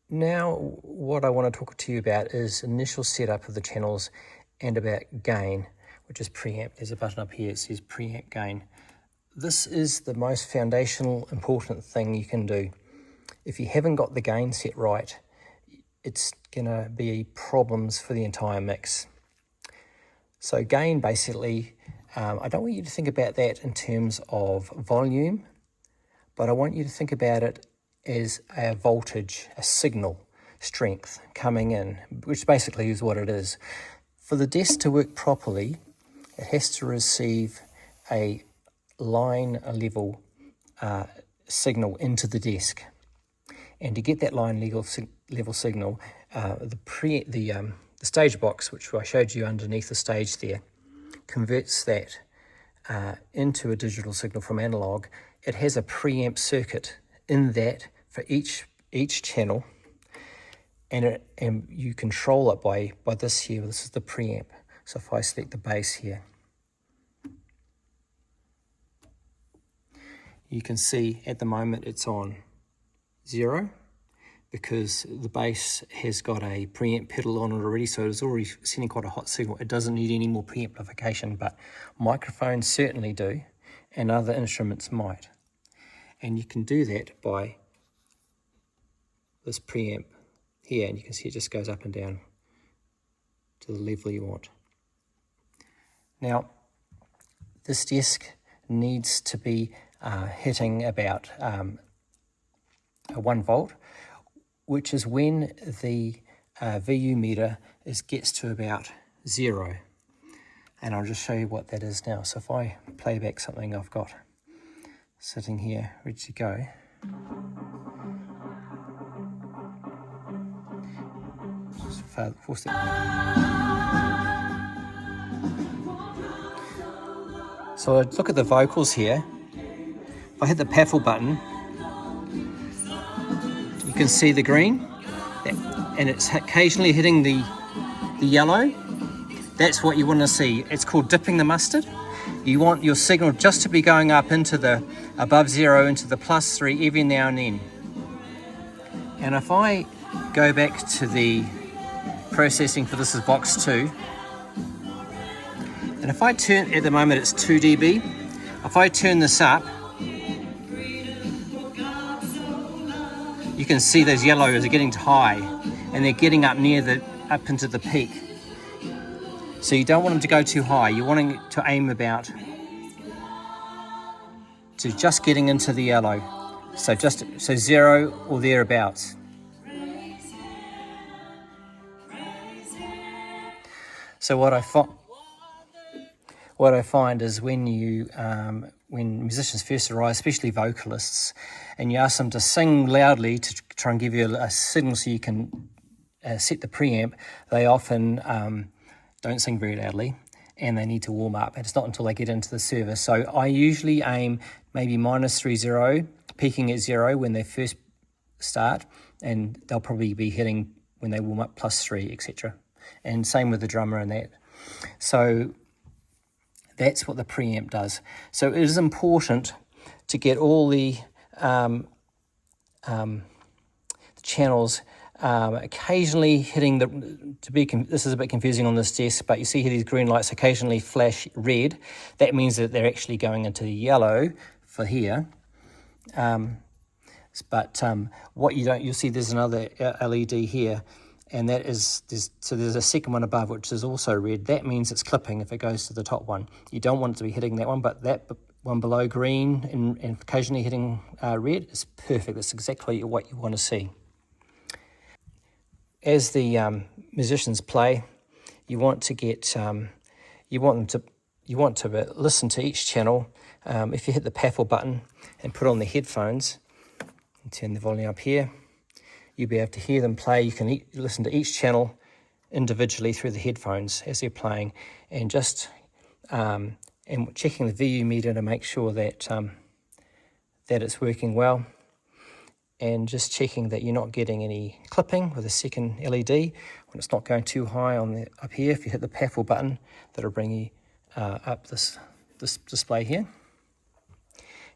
Now what I want to talk to you about is initial setup of the channels and about gain, which is preamp. There's a button up here that says preamp gain. This is the most foundational important thing you can do. If you haven't got the gain set right, it's gonna be problems for the entire mix. So gain basically, I don't want you to think about that in terms of volume, but I want you to think about it as a voltage, a signal strength coming in, which basically is what it is. For the desk to work properly, it has to receive a line level signal into the desk. And to get that line level signal, the stage box, which I showed you underneath the stage there, converts that into a digital signal from analog. It has a preamp circuit in that for each channel, and you control it by this here. This is the preamp. So if I select the bass here, you can see at the moment it's on 0 because the bass has got a preamp pedal on it already, so it's already sending quite a hot signal. It doesn't need any more preamplification, but microphones certainly do, and other instruments might. And you can do that by this preamp here, and you can see it just goes up and down to the level you want. Now, this desk needs to be hitting about 1 volt, which is when the VU meter gets to about 0. And I'll just show you what that is now. So if I play back something I've got sitting here ready to go, just force that. So I look at the vocals here. If I hit the PAFL button, you can see the green, and it's occasionally hitting the yellow. That's what you want to see. It's called dipping the mustard. You want your signal just to be going up into the above 0 into the +3 every now and then. And if I go back to the processing for this is box 2, and if I turn, at the moment it's 2 dB, if I turn this up, you can see those yellows are getting high, and they're getting up into the peak. So you don't want them to go too high. You're wanting to aim about to just getting into the yellow. So 0 or thereabouts. So what I find is when musicians first arrive, especially vocalists, and you ask them to sing loudly to try and give you a signal so you can set the preamp, they often don't sing very loudly, and they need to warm up. And it's not until they get into the service. So I usually aim maybe -30, peaking at 0 when they first start, and they'll probably be hitting when they warm up +3, etc. And same with the drummer and that. So that's what the preamp does. So it is important to get all the channels occasionally hitting this is a bit confusing on this desk, but you see here these green lights occasionally flash red. That means that they're actually going into the yellow for here. What you'll see there's another LED here, and that is, there's a second one above which is also red. That means it's clipping if it goes to the top one. You don't want it to be hitting that one, but that one below green and occasionally hitting red is perfect. That's exactly what you want to see. As the musicians play, you want to listen to each channel. If you hit the PAFL button and put on the headphones and turn the volume up here, you'll be able to hear them play. You can listen to each channel individually through the headphones as they're playing, and just and checking the VU meter to make sure that that it's working well, and just checking that you're not getting any clipping with a second LED when it's not going too high up here. If you hit the PAFL button, that'll bring you up this display here.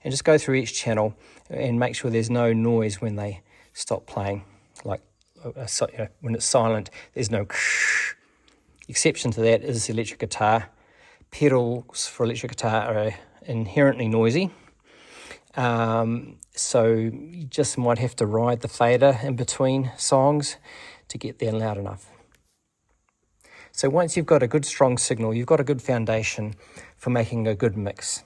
and just go through each channel and make sure there's no noise when they stop playing. Like when it's silent, there's no exception to that is the electric guitar. Pedals for electric guitar are inherently noisy. So you just might have to ride the fader in between songs to get there loud enough. So once you've got a good strong signal, you've got a good foundation for making a good mix.